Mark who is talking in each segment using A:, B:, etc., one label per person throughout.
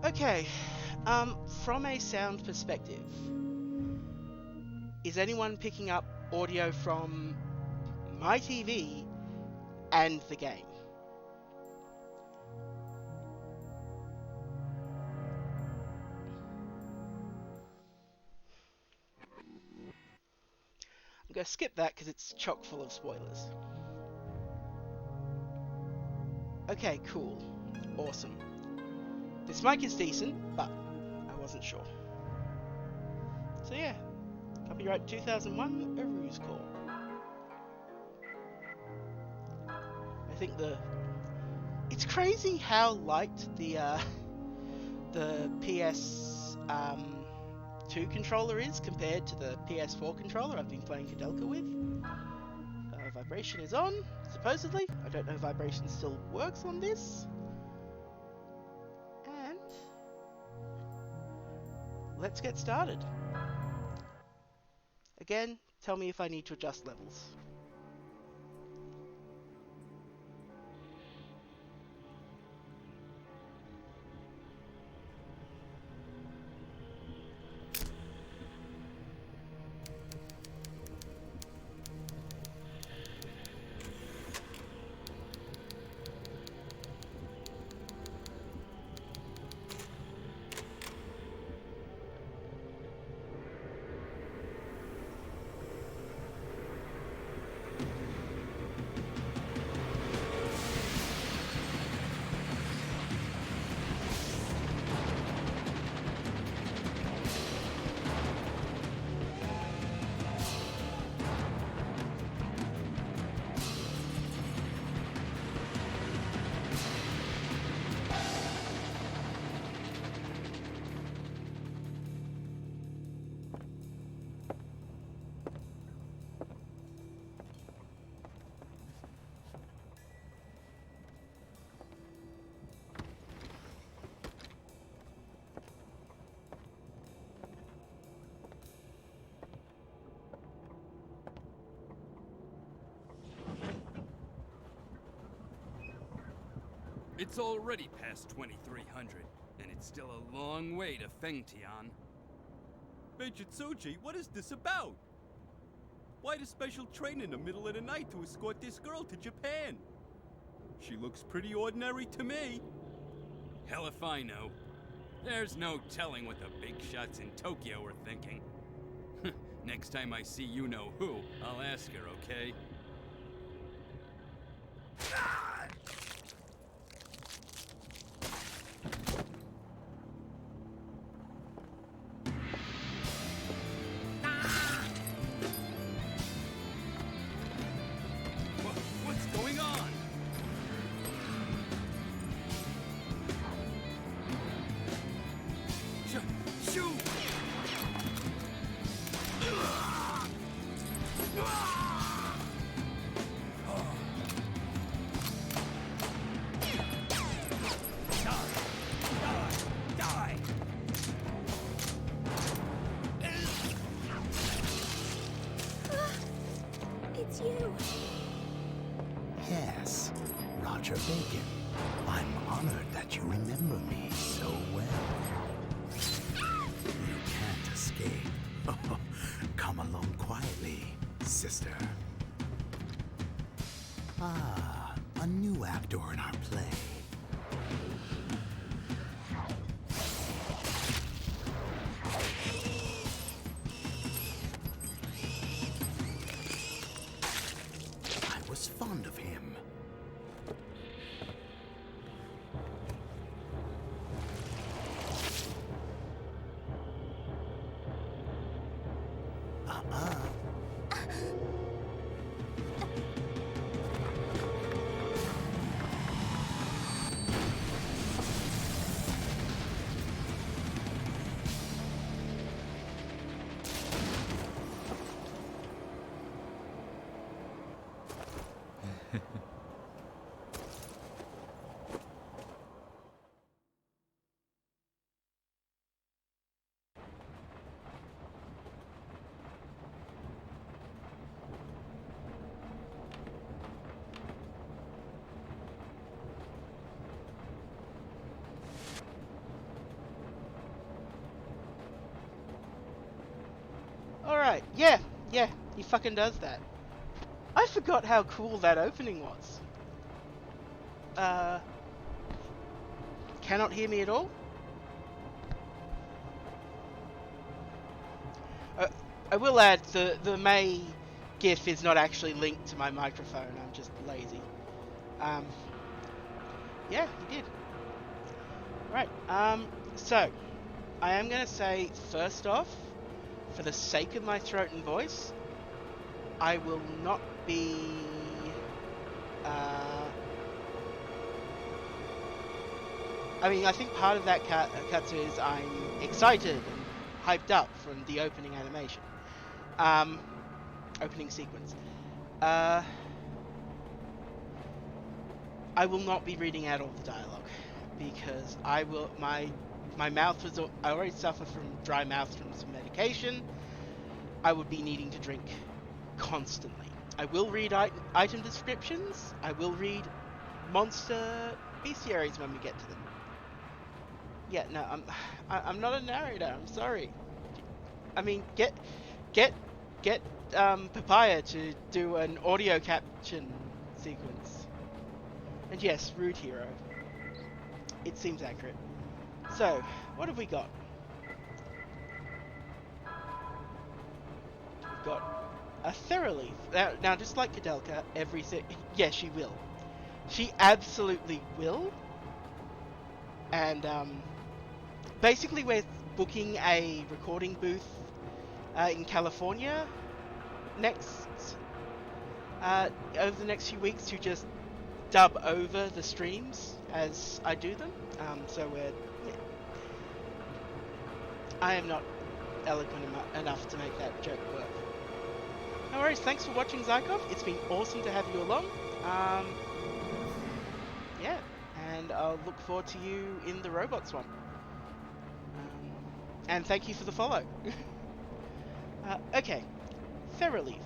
A: Okay, from a sound perspective, is anyone picking up audio from my TV and the game? I'm going to skip that because it's chock full of spoilers. Okay, cool. Awesome. This mic is decent, but I wasn't sure. So yeah, copyright 2001, A Ruse Call. I think it's crazy how light the PS 2 controller is compared to the PS4 controller I've been playing Kadelka with. Vibration is on, supposedly. I don't know if vibration still works on this. And let's get started. Again, tell me if I need to adjust levels.
B: It's already past 2300, and it's still a long way to Fengtian.
C: Major Tsuji, what is this about? Why the special train in the middle of the night to escort this girl to Japan? She looks pretty ordinary to me.
B: Hell if I know. There's no telling what the big shots in Tokyo are thinking. Next time I see you-know-who, I'll ask her, okay? What's going on? Shoot! Die!
D: It's you.
E: Yes, Roger Bacon. I'm honored that you remember me so well. You can't escape. Come along quietly, sister. Ah, a new actor in our play. I was fond of him.
A: Right, yeah, he fucking does that. I forgot how cool that opening was. Cannot hear me at all? I will add, the May GIF is not actually linked to my microphone, I'm just lazy. Yeah, he did. Right, so, I am going to say, first off, for the sake of my throat and voice, I will not be, I mean, I think part of that Katsu is I'm excited and hyped up from the opening animation. Opening sequence. I will not be reading out all the dialogue because I will. My mouth was. I already suffer from dry mouth from some medication. I would be needing to drink constantly. I will read item descriptions. I will read monster bestiaries when we get to them. Yeah, no, I'm not a narrator. I'm sorry. I mean, get Papaya to do an audio caption sequence. And yes, rude hero. It seems accurate. So, what have we got? We've got a Theralee. Now, just like Kadelka, everything... Yeah, she will. She absolutely will. And, basically we're booking a recording booth in California over the next few weeks to just dub over the streams as I do them. So I am not eloquent enough to make that joke work. No worries, thanks for watching, Zykov. It's been awesome to have you along. Yeah, and I'll look forward to you in the robots one. And thank you for the follow. Okay, Theralee.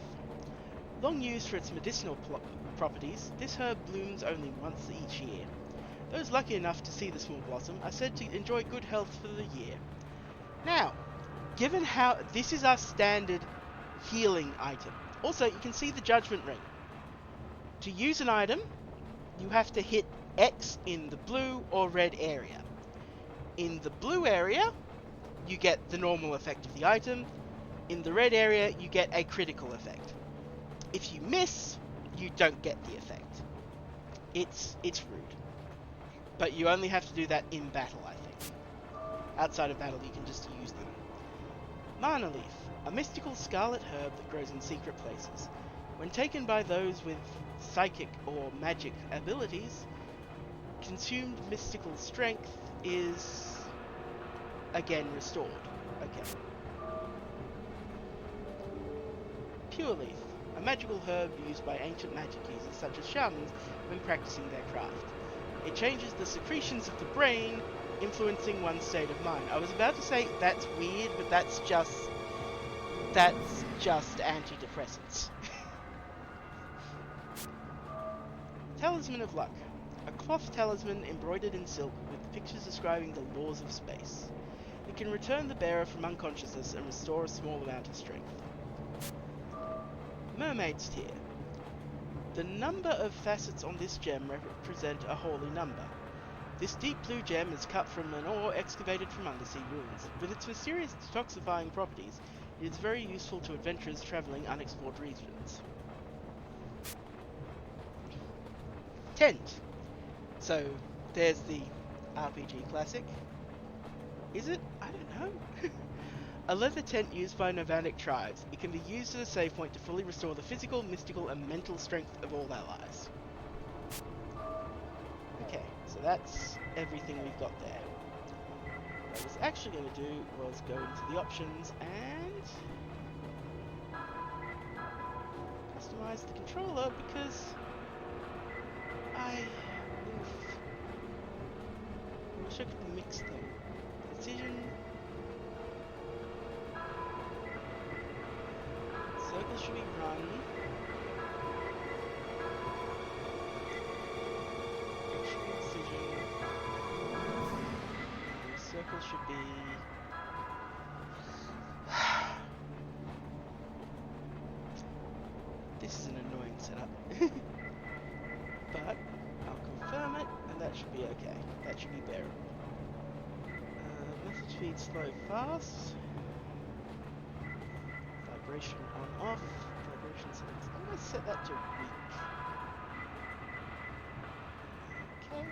A: Long used for its medicinal properties, this herb blooms only once each year. Those lucky enough to see the small blossom are said to enjoy good health for the year. Now, given how this is our standard healing item. Also, you can see the judgment ring. To use an item, you have to hit X in the blue or red area. In the blue area, you get the normal effect of the item. In the red area, you get a critical effect. If you miss, you don't get the effect. It's rude. But you only have to do that in battle, I think. Outside of battle, you can just use them. Mana Leaf, a mystical scarlet herb that grows in secret places. When taken by those with psychic or magic abilities, consumed mystical strength is again restored. Okay. Pure Leaf, a magical herb used by ancient magic users such as shamans when practicing their craft. It changes the secretions of the brain, influencing one's state of mind. I was about to say that's weird, but that's just antidepressants. Talisman of Luck, a cloth talisman embroidered in silk with pictures describing the laws of space. It can return the bearer from unconsciousness and restore a small amount of strength. Mermaid's Tear. The number of facets on this gem represent a holy number. This deep blue gem is cut from an ore excavated from undersea ruins. With its mysterious detoxifying properties, it is very useful to adventurers travelling unexplored regions. Tent. So, there's the RPG classic. Is it? I don't know. A leather tent used by nomadic tribes. It can be used as a save point to fully restore the physical, mystical, and mental strength of all allies. Okay, so that's everything we've got there. What I was actually going to do was go into the options and customize the controller because I wish I could mix them. Precision. Circle should be run. Should be precision. Circle should be this is an annoying setup. But I'll confirm it, and that should be okay. That should be bearable. Message feed slow fast. Vibration on off. Vibration settings. I'm going to set that to weak. Okay,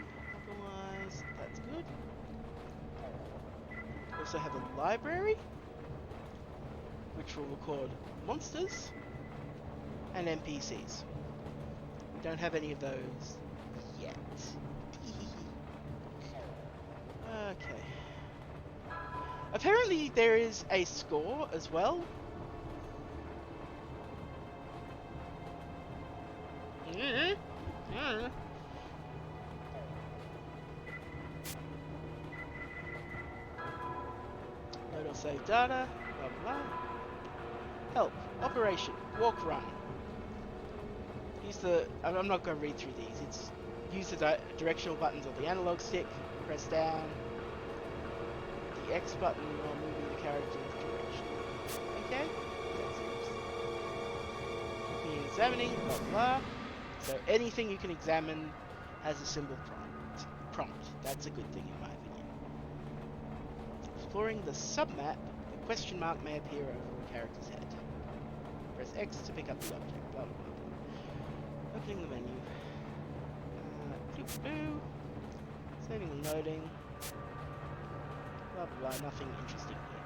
A: otherwise that's good. We also have a library, which will record monsters and NPCs. We don't have any of those yet. Okay. Apparently there is a score as well. Load or save data, blah blah blah. Help, operation, walk, run. Use the, I'm not going to read through these, it's use the directional buttons on the analog stick, press down the X button while moving the character in the direction. Okay? That seems... examining, blah blah. So anything you can examine has a symbol prompt. That's a good thing in my opinion. Exploring the submap, the question mark may appear over a character's head. Press X to pick up the object, blah blah blah. Opening the menu. Doo-doo. Saving and loading. Blah blah blah, nothing interesting here.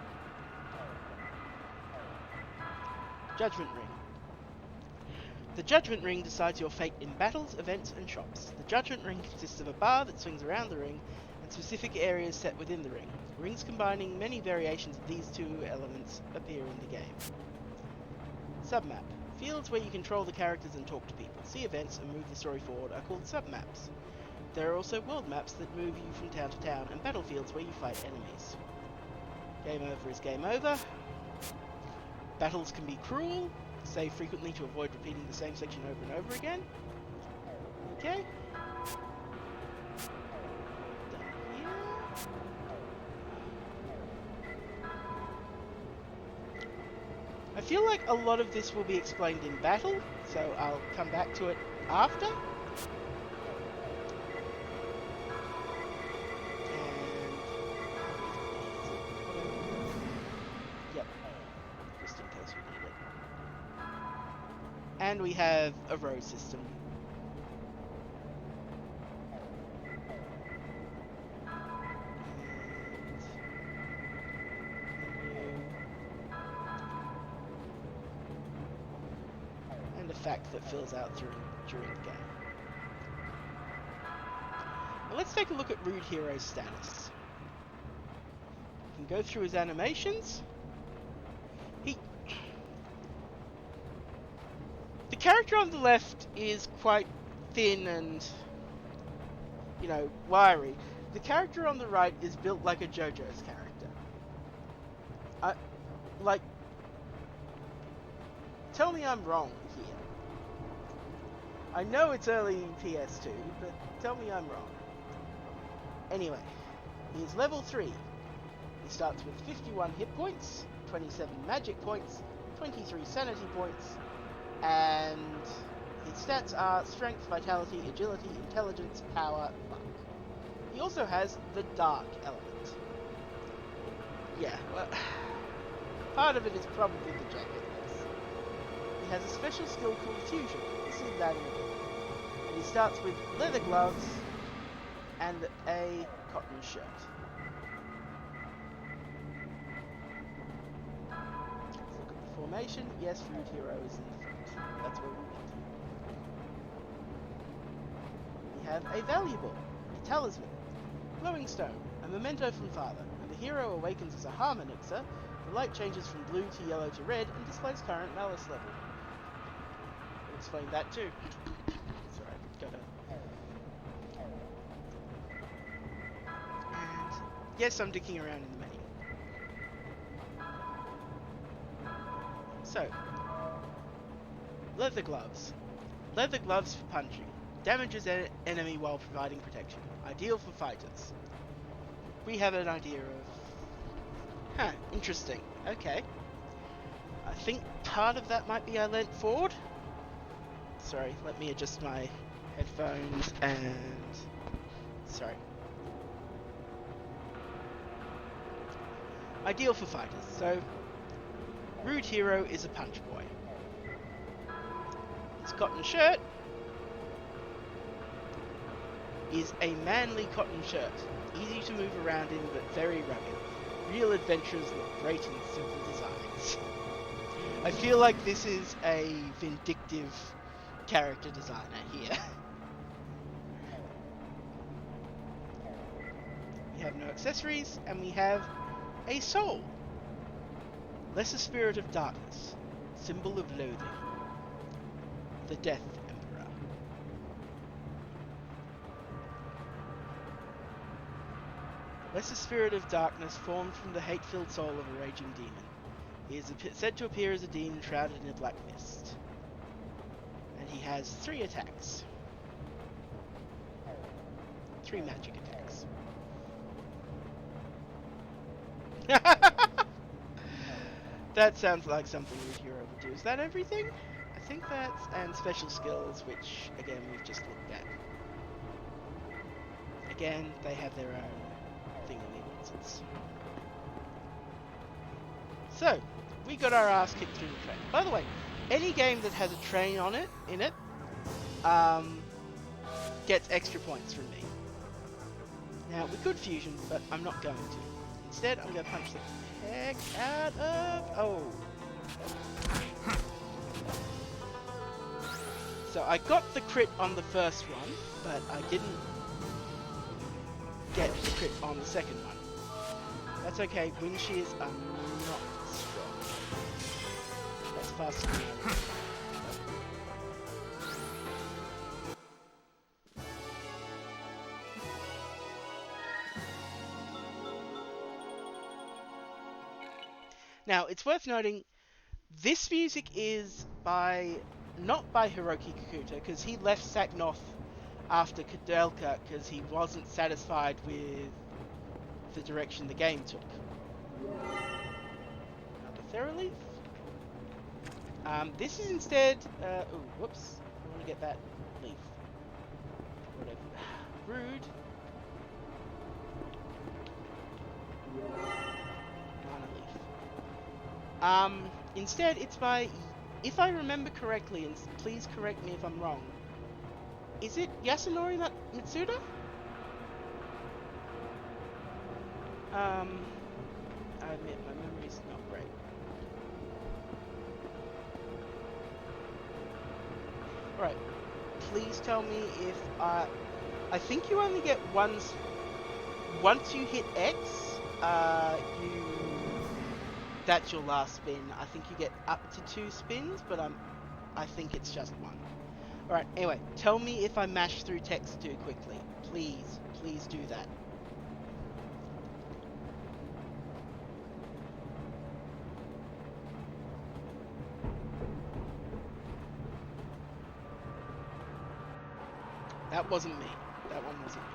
A: Judgment Ring. The Judgment Ring decides your fate in battles, events, and shops. The Judgment Ring consists of a bar that swings around the ring, and specific areas set within the ring. Rings combining many variations of these two elements appear in the game. Submap. Fields where you control the characters and talk to people, see events, and move the story forward are called submaps. There are also world maps that move you from town to town, and battlefields where you fight enemies. Game over is game over. Battles can be cruel. Save frequently to avoid repeating the same section over and over again. Okay. Done here. I feel like a lot of this will be explained in battle, so I'll come back to it after. And we have a road system. And a fact that fills out during the game. Now let's take a look at Rude Hero's status. We can go through his animations. The character on the left is quite thin and, you know, wiry. The character on the right is built like a JoJo's character. Tell me I'm wrong here. I know it's early in PS2, but tell me I'm wrong. Anyway, he is level 3. He starts with 51 hit points, 27 magic points, 23 sanity points, and his stats are strength, vitality, agility, intelligence, power, luck. He also has the dark element. Yeah, well, part of it is probably the jacket. He has a special skill called Fusion. We'll see that in a bit. And he starts with leather gloves and a cotton shirt. Let's look at the formation. Yes, Rude Hero is in the front. That's where we want him. We have a valuable, a talisman, glowing stone, a memento from father. When the hero awakens as a Harmonixer, the light changes from blue to yellow to red and displays current malice level. I'll explain that too. Sorry, gotta... And yes, I'm dicking around in the menu. So, leather gloves. Leather gloves for punching. Damages an enemy while providing protection. Ideal for fighters. We have an idea of... Huh, interesting. Okay. I think part of that might be I leant forward. sorry. Let me adjust my headphones and... Sorry. Ideal for fighters. So, Rude Hero is a punch boy. His cotton shirt is a manly cotton shirt. Easy to move around in, but very rugged. Real adventurers look great in simple designs. I feel like this is a vindictive character designer here. We have no accessories, and we have a soul. Lesser spirit of darkness, symbol of loathing. The Death Emperor. Lesser spirit of darkness formed from the hate-filled soul of a raging demon. He is said to appear as a demon shrouded in a black mist. And he has 3 attacks. 3 magic attacks. That sounds like something Rude Hero would do. Is that everything? I think that's... and special skills, which, again, we've just looked at. Again, they have their own thingamajiggies. So, we got our ass kicked through the train. By the way, any game that has a train on it, gets extra points from me. Now, we could fusion, but I'm not going to. Instead, I'm going to punch the heck out of... Oh. So, I got the crit on the first one, but I didn't get the crit on the second one. That's okay, wind shears are not strong. That's faster than I was. Now, it's worth noting, this music is not by Hiroki Kikuta, because he left Saknoth after Kudelka because he wasn't satisfied with the direction the game took. Another Thera Leaf. This is instead... oh, whoops. I want to get that leaf. Whatever. Rude. Mana Leaf. Instead, it's by... If I remember correctly, and please correct me if I'm wrong, is it Yasunori Mitsuda? I admit, my memory's not great. Alright, please tell me if I think you only get once you hit X, that's your last spin. I think you get up to 2 spins, but I think it's just 1. Alright, anyway, tell me if I mash through text too quickly. Please, please do that. That wasn't me. That one wasn't me.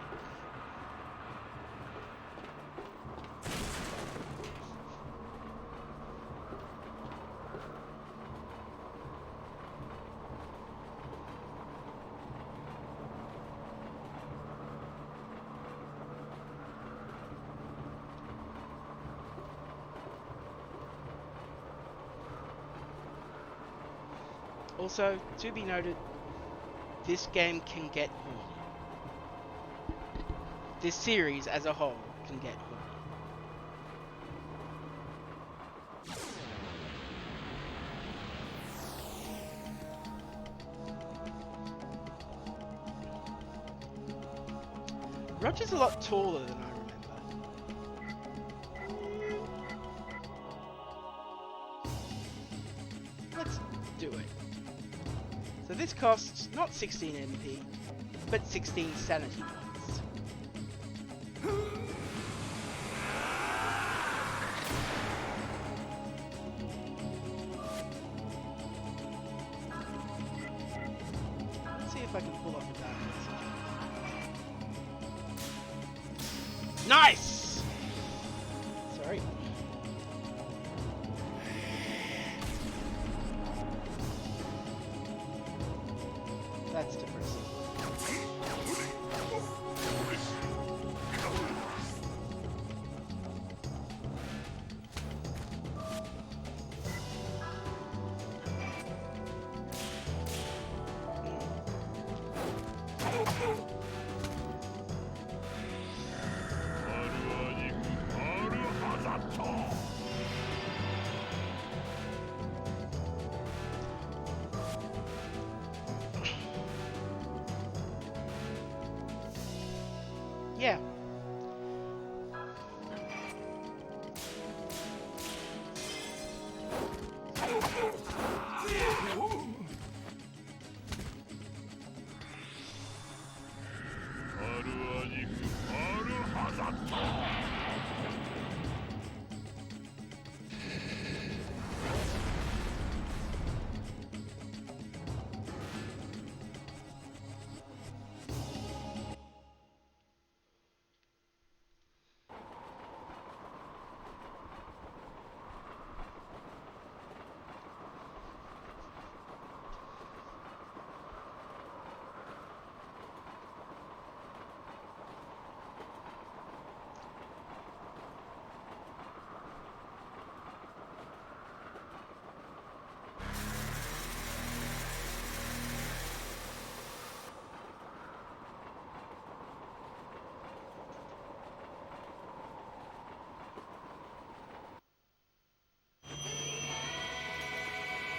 A: Also, to be noted, this game can get horny. This series as a whole can get horny. Roger's a lot taller than I remember. Let's do it. So this costs not 16 MP, but 16 sanity points. Let's see if I can pull off a darkness. Nice! Sorry. yeah.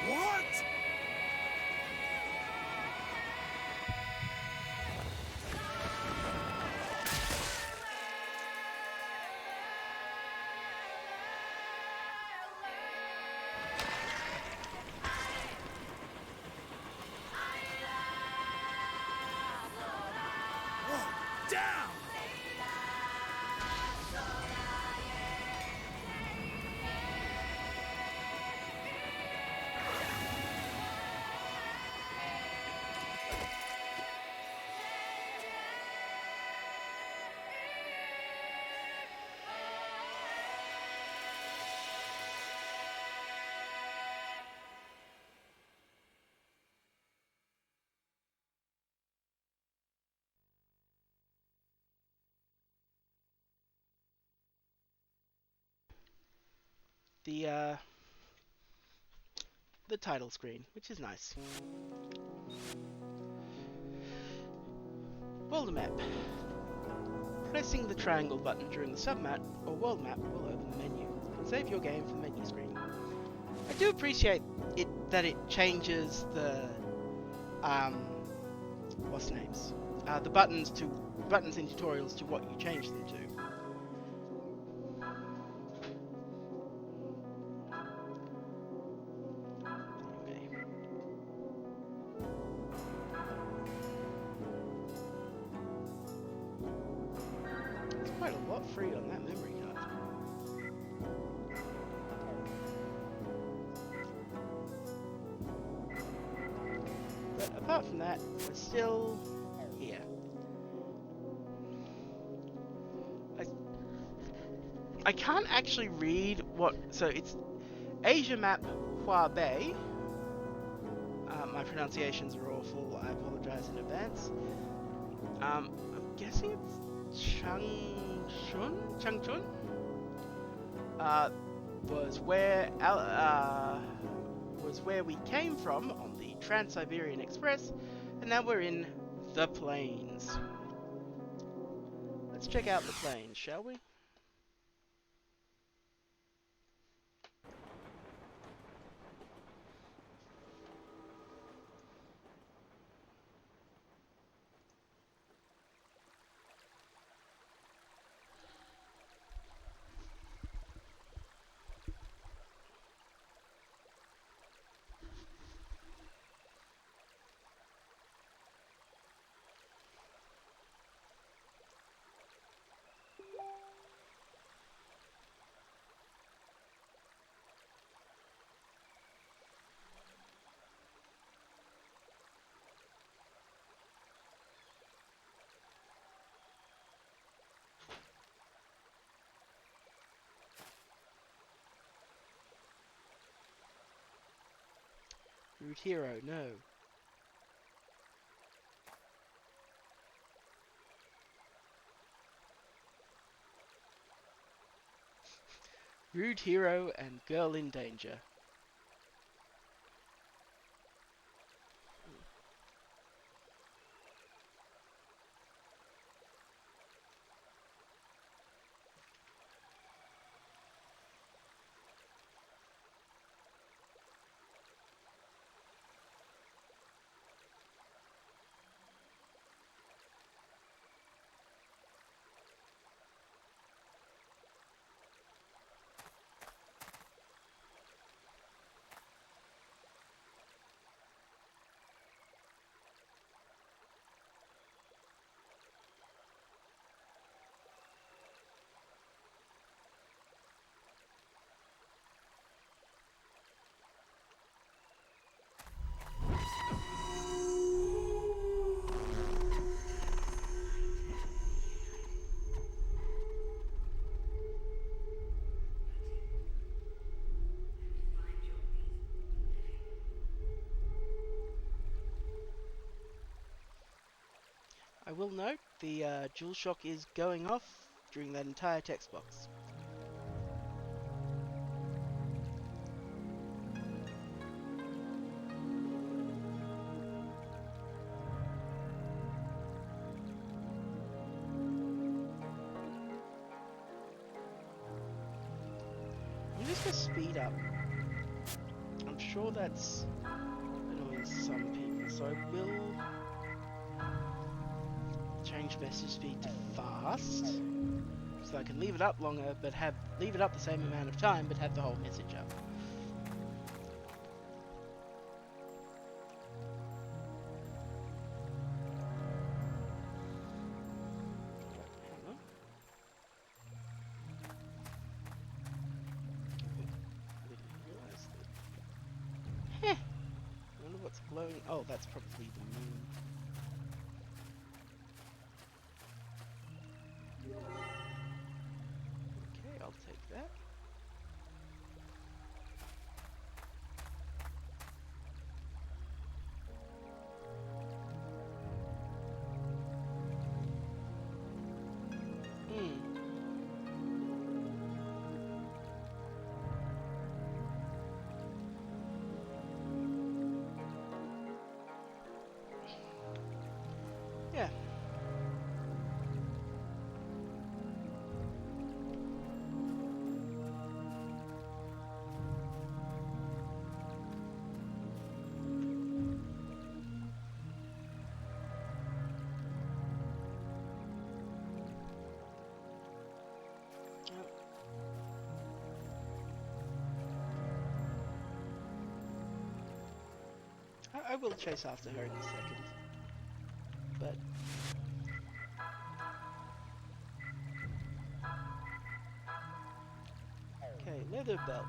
E: What? Down!
A: The uh, the title screen, which is nice. World map. Pressing the triangle button during the submap or world map will open the menu. You can save your game from the menu screen. I do appreciate it that it changes the what's names? The buttons in tutorials to what you change them to. Anyway. There's quite a lot free on that memory card. But apart from that, we're still here. I can't actually read what... So it's Asia Map Huabei. My pronunciations are awful. I apologize in advance. I'm guessing it's Changchun? Was where we came from on the Trans-Siberian Express, and now we're in the plains. Let's check out the plains, shall we? Rude hero, no. Rude hero and girl in danger. I will note the DualShock is going off during that entire text box. I'm just gonna speed up. I'm sure that's annoying some people, so I will change message speed to fast, so I can leave it up longer, but leave it up the same amount of time, but have the whole message up. Hang on. I didn't realise that. Heh. I wonder what's glowing. Oh, that's probably the moon. Okay, I'll take that. Yeah. I will chase after her in a second. But okay, leather belt.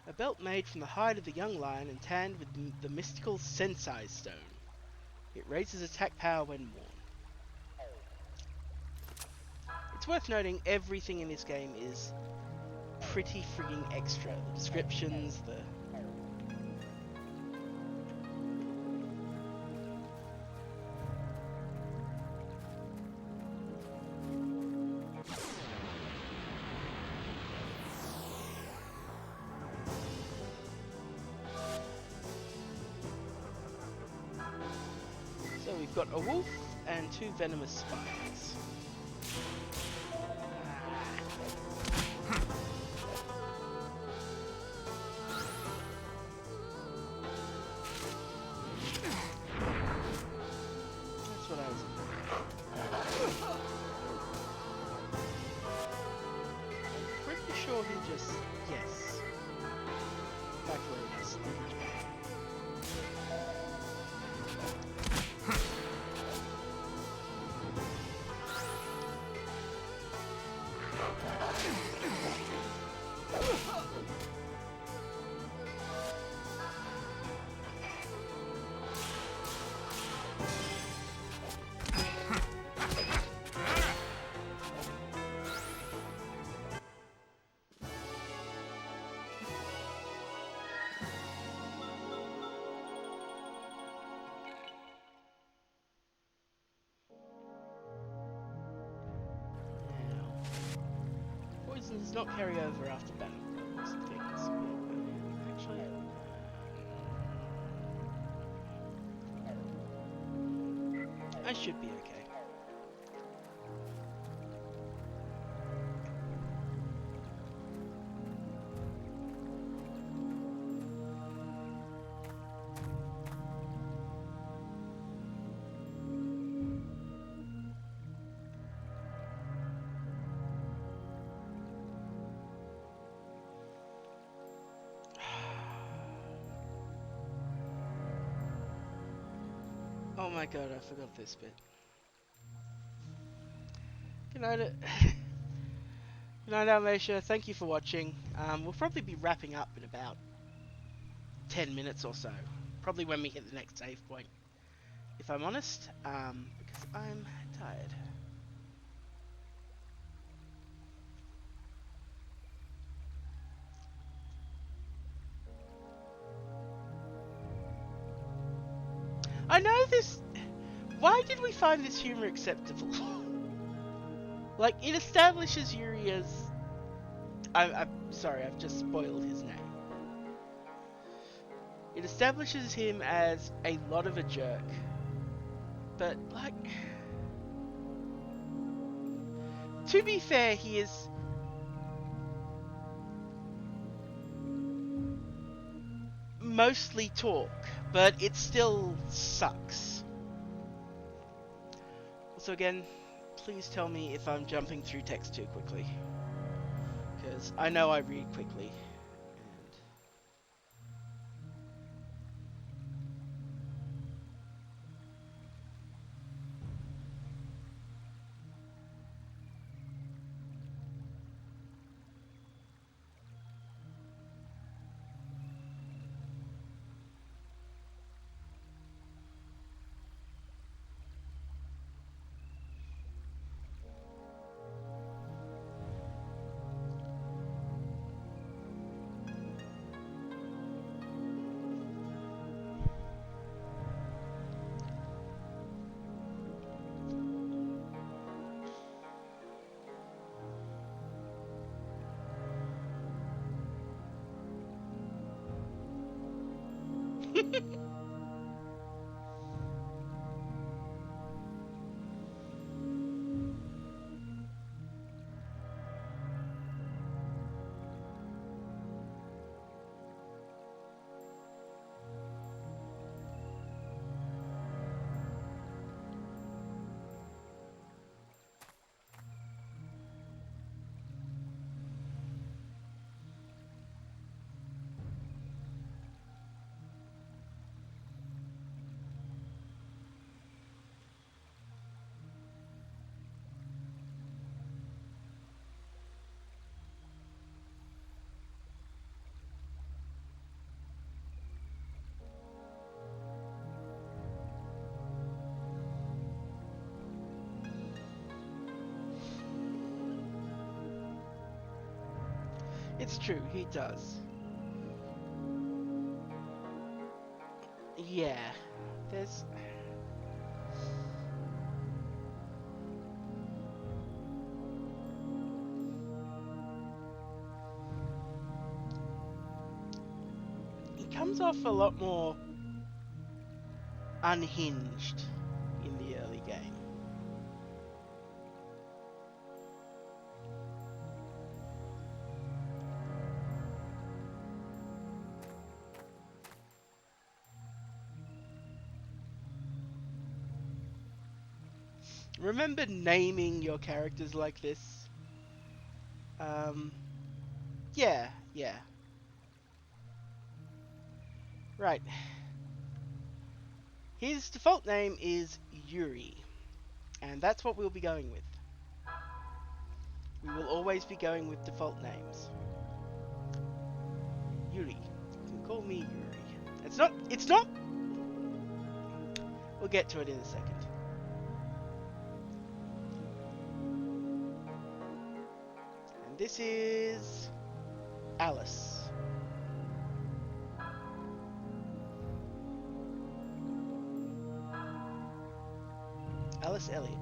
A: A belt made from the hide of the young lion and tanned with the mystical Sensei stone. It raises attack power when worn. It's worth noting everything in this game is pretty frigging extra. The descriptions, the... So we've got a wolf and 2 venomous spiders. That's what I was... I'm pretty sure he just... Yes. Back where he is. Poison does not carry over after battle. Some things. Actually, I should be okay. Oh my god, I forgot this bit. Good night, good night, Almacia. Thank you for watching. We'll probably be wrapping up in about 10 minutes or so. Probably when we hit the next save point, if I'm honest, because I'm tired. I know this... Why did we find this humor acceptable? Like, it establishes Yuri as... I'm sorry, I've just spoiled his name. It establishes him as a lot of a jerk. But, like... To be fair, he is... mostly talk, but it still sucks. Also again, please tell me if I'm jumping through text too quickly. Because I know I read quickly. It's true, he does. Yeah, there's... He comes off a lot more unhinged in the early game. Remember naming your characters like this? Yeah. Right. His default name is Yuri, and that's what we'll be going with. We will always be going with default names. Yuri. You can call me Yuri. It's not... We'll get to it in a second. And this is... Alice. Alice Elliott.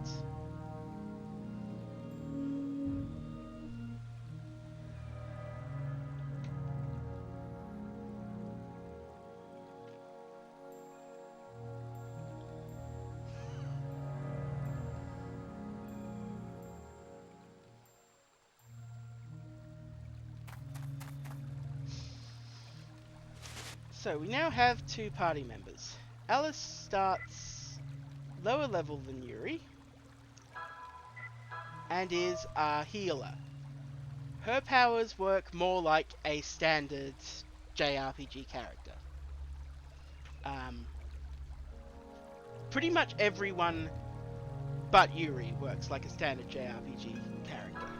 A: So we now have two party members. Alice starts lower level than Yuri and is a healer. Her powers work more like a standard JRPG character. Pretty much everyone but Yuri works like a standard JRPG character.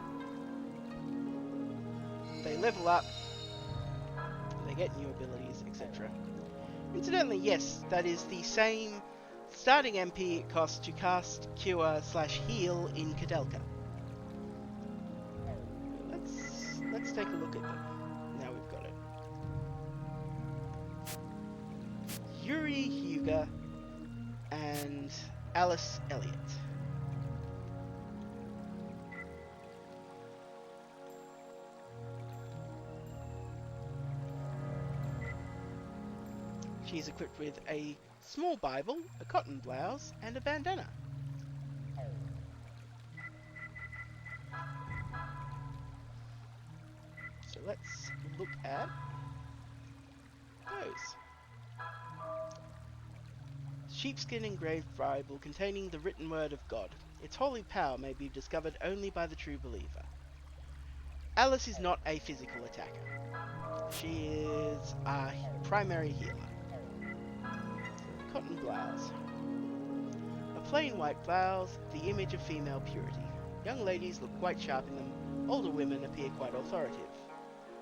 A: They level up, they get new abilities, etc. Incidentally, yes, that is the same starting MP it costs to cast, cure / heal in Kudelka. Let's take a look at them. Now we've got it. Yuri, Hyuga, and Alice Elliott. She's equipped with a small Bible, a cotton blouse, and a bandana. So let's look at those. Sheepskin engraved Bible containing the written word of God. Its holy power may be discovered only by the true believer. Alice is not a physical attacker. She is a primary healer. Cotton blouse. A plain white blouse, the image of female purity. Young ladies look quite sharp in them, older women appear quite authoritative.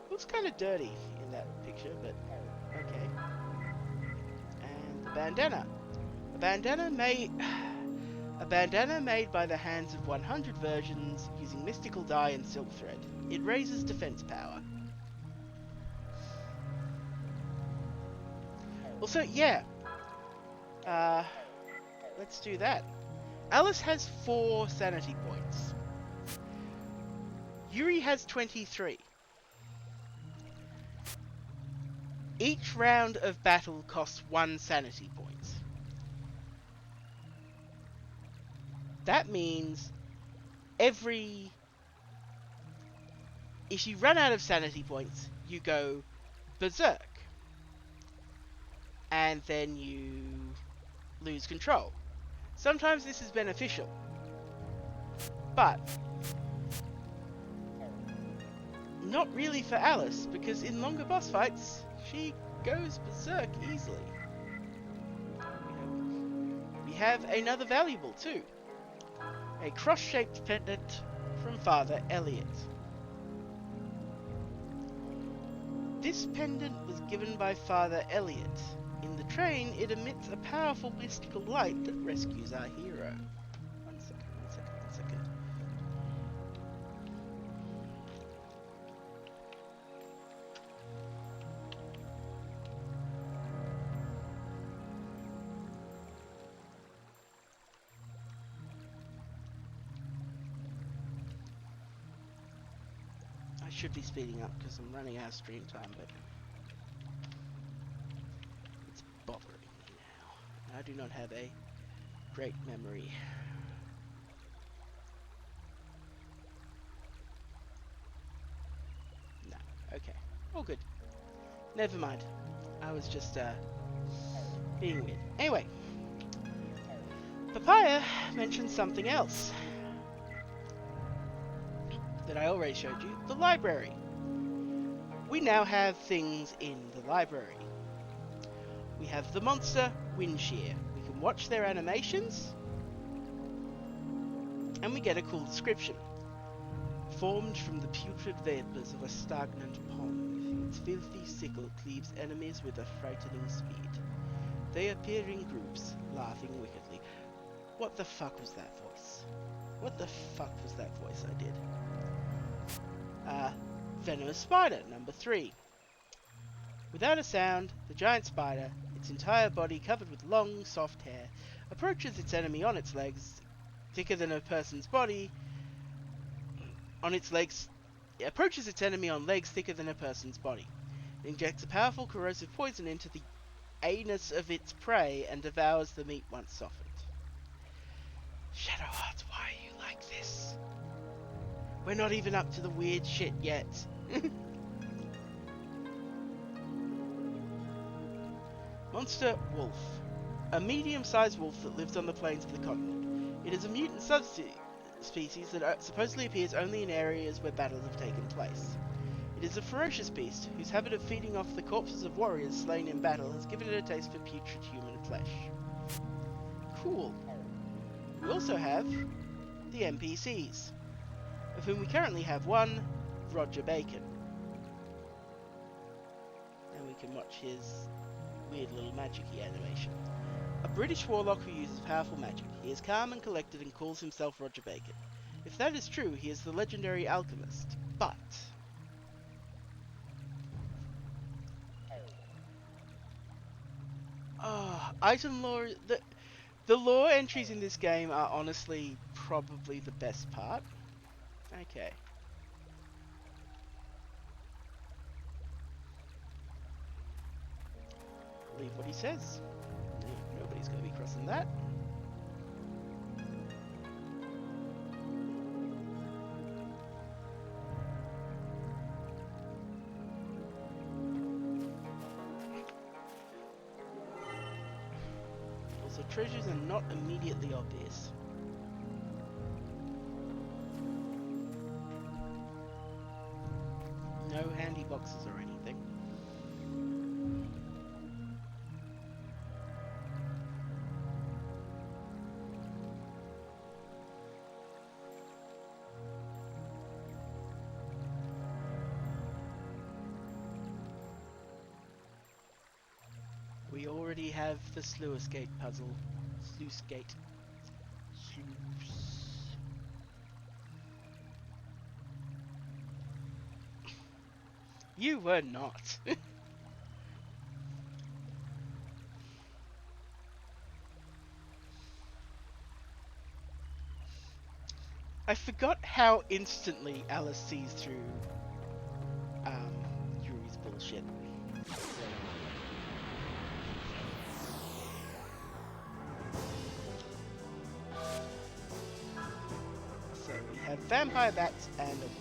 A: Looks kind of dirty in that picture, but okay. And the bandana. A bandana made by the hands of 100 virgins using mystical dye and silk thread. It raises defense power. Also, yeah. Let's do that. Alice has 4 sanity points. Yuri has 23. Each round of battle costs 1 sanity point. That means if you run out of sanity points, you go berserk. And then you lose control. Sometimes this is beneficial, but not really for Alice, because in longer boss fights, she goes berserk easily. We have another valuable too. A cross-shaped pendant from Father Elliott. This pendant was given by Father Elliott. In the train, it emits a powerful mystical light that rescues our hero. One second. I should be speeding up because I'm running out of stream time, but it's bothering me now. I do not have a great memory. No, okay. All good. Never mind. I was just, being weird. Anyway. Papaya mentioned something else that I already showed you, the library. We now have things in the library. We have the monster Windshear. We can watch their animations, and we get a cool description. Formed from the putrid vapors of a stagnant pond, its filthy sickle cleaves enemies with a frightening speed. They appear in groups, laughing wickedly. What the fuck was that voice? What the fuck was that voice I did? Venomous Spider, number 3. Without a sound, the giant spider, its entire body covered with long, soft hair, approaches its enemy on its legs, thicker than a person's body. It approaches its enemy on legs thicker than a person's body. It injects a powerful corrosive poison into the anus of its prey and devours the meat once softened. Shadowhearts, why are you like this? We're not even up to the weird shit yet. Monster Wolf. A medium-sized wolf that lives on the plains of the continent. It is a mutant subspecies that supposedly appears only in areas where battles have taken place. It is a ferocious beast whose habit of feeding off the corpses of warriors slain in battle has given it a taste for putrid human flesh. Cool. We also have the NPCs, of whom we currently have one, Roger Bacon. And we can watch his weird little magic-y animation. A British warlock who uses powerful magic. He is calm and collected and calls himself Roger Bacon. If that is true, he is the legendary alchemist. But item lore. The lore entries in this game are honestly probably the best part. Okay. Believe what he says. Nobody's going to be crossing that. Also, treasures are not immediately obvious. No handy boxes or anything. We already have the Slurs Gate puzzle. Sluice Gate. Sluice. You were not. I forgot how instantly Alice sees through Yuri's bullshit. So we have vampire bats and a wolf.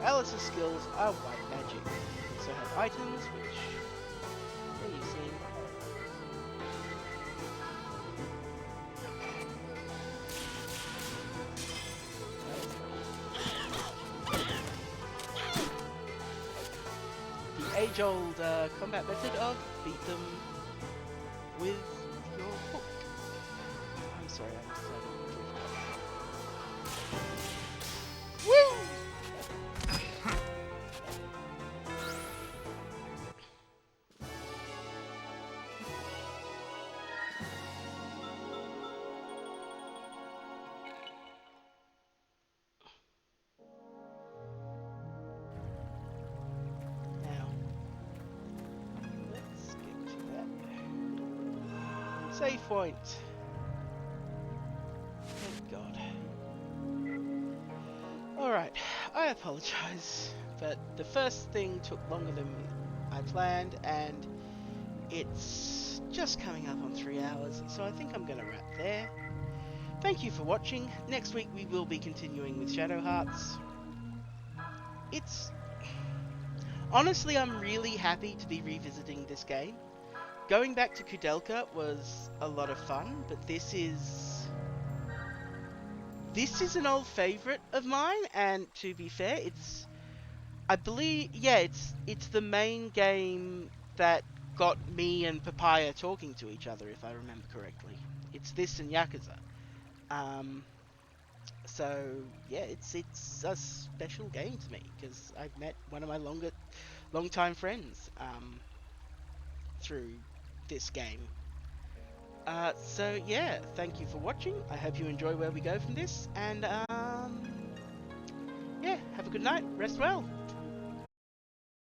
A: Alice's skills are white magic. We also have items, which yeah, you've seen. The age-old combat method of beat them with your hook. I'm sorry, I decided to drift off. Woo! Now, let's get to that. Save point. Thank God. Alright, I apologize, but the first thing took longer than I planned, and it's just coming up on 3 hours, so I think I'm going to wrap there. Thank you for watching. Next week we will be continuing with Shadow Hearts. It's... Honestly, I'm really happy to be revisiting this game. Going back to Kudelka was a lot of fun, but this is an old favourite of mine, and to be fair, I believe, yeah, it's the main game that got me and Papaya talking to each other, if I remember correctly. It's this and Yakuza. So yeah, it's a special game to me because I've met one of my long-time friends through this game. So yeah, thank you for watching. I hope you enjoy where we go from this, and yeah, have a good night. Rest well.